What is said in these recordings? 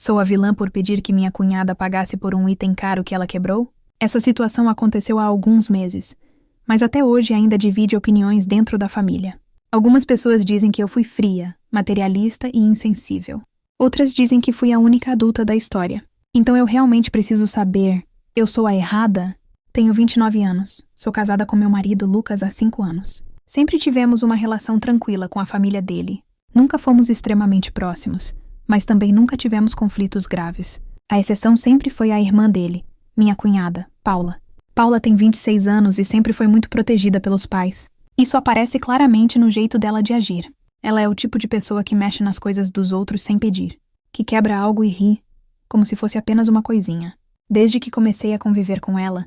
Sou a vilã por pedir que minha cunhada pagasse por um item caro que ela quebrou? Essa situação aconteceu há alguns meses, mas até hoje ainda divide opiniões dentro da família. Algumas pessoas dizem que eu fui fria, materialista e insensível. Outras dizem que fui a única adulta da história. Então eu realmente preciso saber, eu sou a errada? Tenho 29 anos, sou casada com meu marido Lucas há 5 anos. Sempre tivemos uma relação tranquila com a família dele. Nunca fomos extremamente próximos, mas também nunca tivemos conflitos graves. A exceção sempre foi a irmã dele, minha cunhada, Paula. Paula tem 26 anos e sempre foi muito protegida pelos pais. Isso aparece claramente no jeito dela de agir. Ela é o tipo de pessoa que mexe nas coisas dos outros sem pedir, que quebra algo e ri, como se fosse apenas uma coisinha. Desde que comecei a conviver com ela,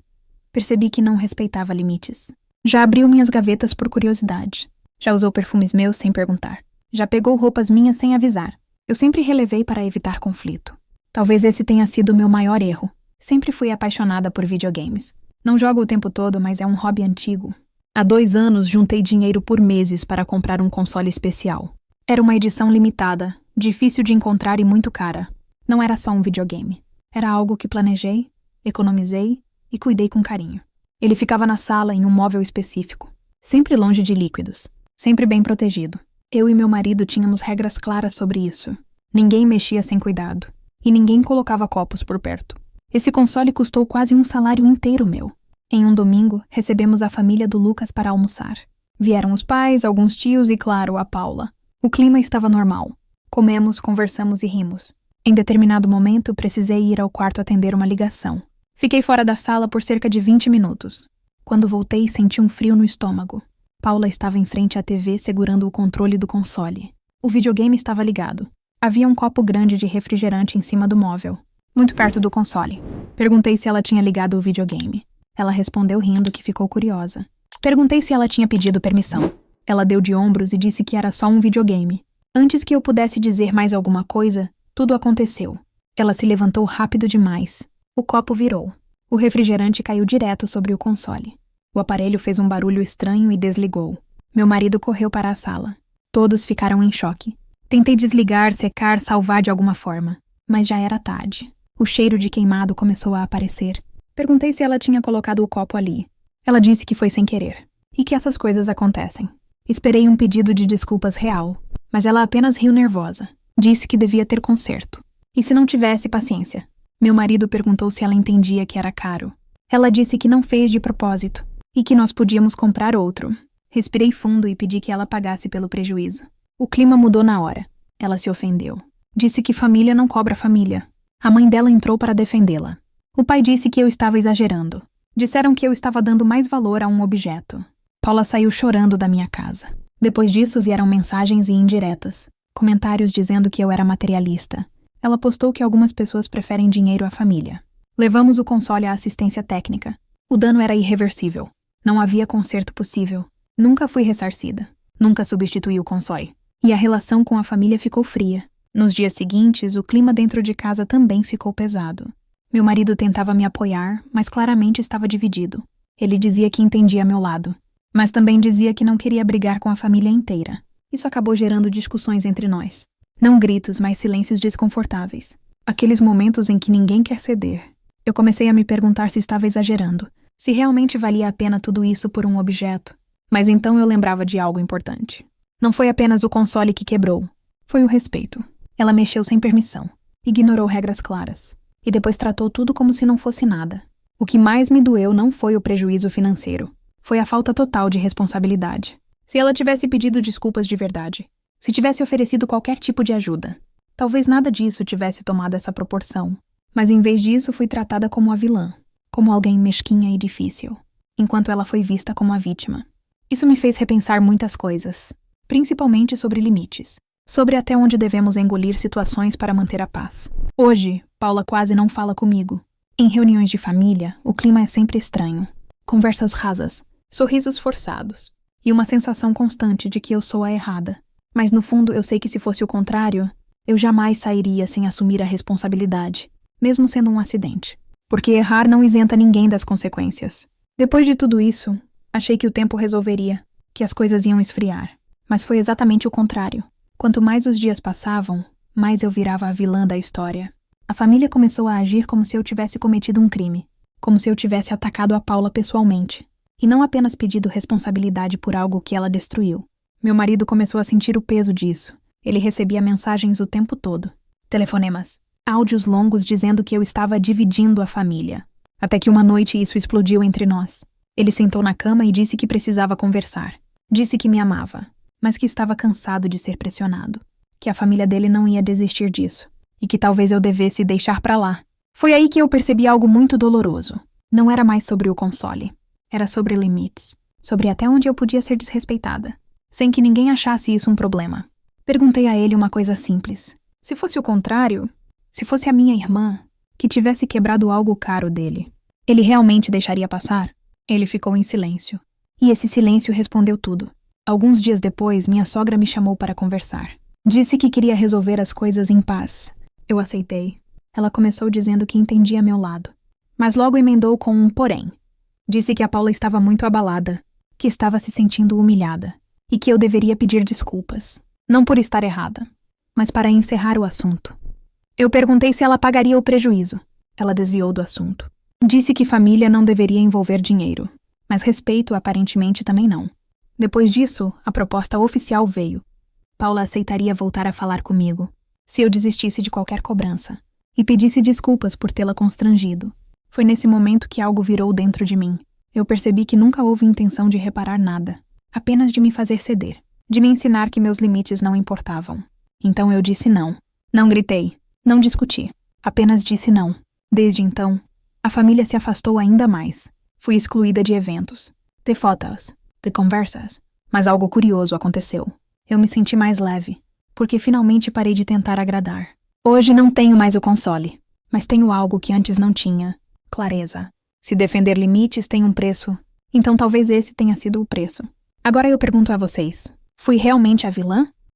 percebi que não respeitava limites. Já abriu minhas gavetas por curiosidade. Já usou perfumes meus sem perguntar. Já pegou roupas minhas sem avisar. Eu sempre relevei para evitar conflito. Talvez esse tenha sido o meu maior erro. Sempre fui apaixonada por videogames. Não jogo o tempo todo, mas é um hobby antigo. Há 2 anos juntei dinheiro por meses para comprar um console especial. Era uma edição limitada, difícil de encontrar e muito cara. Não era só um videogame. Era algo que planejei, economizei e cuidei com carinho. Ele ficava na sala em um móvel específico, sempre longe de líquidos, sempre bem protegido. Eu e meu marido tínhamos regras claras sobre isso. Ninguém mexia sem cuidado, e ninguém colocava copos por perto. Esse console custou quase um salário inteiro meu. Em um domingo, recebemos a família do Lucas para almoçar. Vieram os pais, alguns tios e, claro, a Paula. O clima estava normal. Comemos, conversamos e rimos. Em determinado momento, precisei ir ao quarto atender uma ligação. Fiquei fora da sala por cerca de 20 minutos. Quando voltei, senti um frio no estômago. Paula estava em frente à TV segurando o controle do console. O videogame estava ligado. Havia um copo grande de refrigerante em cima do móvel, muito perto do console. Perguntei se ela tinha ligado o videogame. Ela respondeu rindo que ficou curiosa. Perguntei se ela tinha pedido permissão. Ela deu de ombros e disse que era só um videogame. Antes que eu pudesse dizer mais alguma coisa, tudo aconteceu. Ela se levantou rápido demais. O copo virou. O refrigerante caiu direto sobre o console. O aparelho fez um barulho estranho e desligou. Meu marido correu para a sala. Todos ficaram em choque. Tentei desligar, secar, salvar de alguma forma. Mas já era tarde. O cheiro de queimado começou a aparecer. Perguntei se ela tinha colocado o copo ali. Ela disse que foi sem querer. E que essas coisas acontecem. Esperei um pedido de desculpas real. Mas ela apenas riu nervosa. Disse que devia ter conserto. E se não tivesse, paciência. Meu marido perguntou se ela entendia que era caro. Ela disse que não fez de propósito e que nós podíamos comprar outro. Respirei fundo e pedi que ela pagasse pelo prejuízo. O clima mudou na hora. Ela se ofendeu. Disse que família não cobra família. A mãe dela entrou para defendê-la. O pai disse que eu estava exagerando. Disseram que eu estava dando mais valor a um objeto. Paula saiu chorando da minha casa. Depois disso vieram mensagens e indiretas. Comentários dizendo que eu era materialista. Ela postou que algumas pessoas preferem dinheiro à família. Levamos o console à assistência técnica. O dano era irreversível. Não havia conserto possível. Nunca fui ressarcida. Nunca substituí o console. E a relação com a família ficou fria. Nos dias seguintes, o clima dentro de casa também ficou pesado. Meu marido tentava me apoiar, mas claramente estava dividido. Ele dizia que entendia meu lado, mas também dizia que não queria brigar com a família inteira. Isso acabou gerando discussões entre nós. Não gritos, mas silêncios desconfortáveis. Aqueles momentos em que ninguém quer ceder. Eu comecei a me perguntar se estava exagerando, se realmente valia a pena tudo isso por um objeto. Mas então eu lembrava de algo importante. Não foi apenas o console que quebrou. Foi o respeito. Ela mexeu sem permissão. Ignorou regras claras. E depois tratou tudo como se não fosse nada. O que mais me doeu não foi o prejuízo financeiro. Foi a falta total de responsabilidade. Se ela tivesse pedido desculpas de verdade, se tivesse oferecido qualquer tipo de ajuda, talvez nada disso tivesse tomado essa proporção. Mas em vez disso fui tratada como a vilã, como alguém mesquinha e difícil, enquanto ela foi vista como a vítima. Isso me fez repensar muitas coisas, principalmente sobre limites, sobre até onde devemos engolir situações para manter a paz. Hoje, Paula quase não fala comigo. Em reuniões de família, o clima é sempre estranho. Conversas rasas, sorrisos forçados, e uma sensação constante de que eu sou a errada. Mas no fundo eu sei que se fosse o contrário, eu jamais sairia sem assumir a responsabilidade, mesmo sendo um acidente. Porque errar não isenta ninguém das consequências. Depois de tudo isso, achei que o tempo resolveria, que as coisas iam esfriar. Mas foi exatamente o contrário. Quanto mais os dias passavam, mais eu virava a vilã da história. A família começou a agir como se eu tivesse cometido um crime, como se eu tivesse atacado a Paula pessoalmente, e não apenas pedido responsabilidade por algo que ela destruiu. Meu marido começou a sentir o peso disso. Ele recebia mensagens o tempo todo. Telefonemas. Áudios longos dizendo que eu estava dividindo a família. Até que uma noite isso explodiu entre nós. Ele sentou na cama e disse que precisava conversar. Disse que me amava, mas que estava cansado de ser pressionado. Que a família dele não ia desistir disso. E que talvez eu devesse deixar pra lá. Foi aí que eu percebi algo muito doloroso. Não era mais sobre o console. Era sobre limites. Sobre até onde eu podia ser desrespeitada. Sem que ninguém achasse isso um problema. Perguntei a ele uma coisa simples. Se fosse o contrário, se fosse a minha irmã, que tivesse quebrado algo caro dele, ele realmente deixaria passar? Ele ficou em silêncio. E esse silêncio respondeu tudo. Alguns dias depois, minha sogra me chamou para conversar. Disse que queria resolver as coisas em paz. Eu aceitei. Ela começou dizendo que entendia meu lado. Mas logo emendou com um porém. Disse que a Paula estava muito abalada, que estava se sentindo humilhada, e que eu deveria pedir desculpas. Não por estar errada, mas para encerrar o assunto. Eu perguntei se ela pagaria o prejuízo. Ela desviou do assunto. Disse que família não deveria envolver dinheiro, mas respeito aparentemente também não. Depois disso, a proposta oficial veio. Paula aceitaria voltar a falar comigo, se eu desistisse de qualquer cobrança, e pedisse desculpas por tê-la constrangido. Foi nesse momento que algo virou dentro de mim. Eu percebi que nunca houve intenção de reparar nada, apenas de me fazer ceder, de me ensinar que meus limites não importavam. Então eu disse não. Não gritei, não discuti, apenas disse não. Desde então, a família se afastou ainda mais. Fui excluída de eventos, de fotos, de conversas. Mas algo curioso aconteceu. Eu me senti mais leve, porque finalmente parei de tentar agradar. Hoje não tenho mais o console, mas tenho algo que antes não tinha: clareza. Se defender limites tem um preço, então talvez esse tenha sido o preço. Agora eu pergunto a vocês: fui realmente a vilã?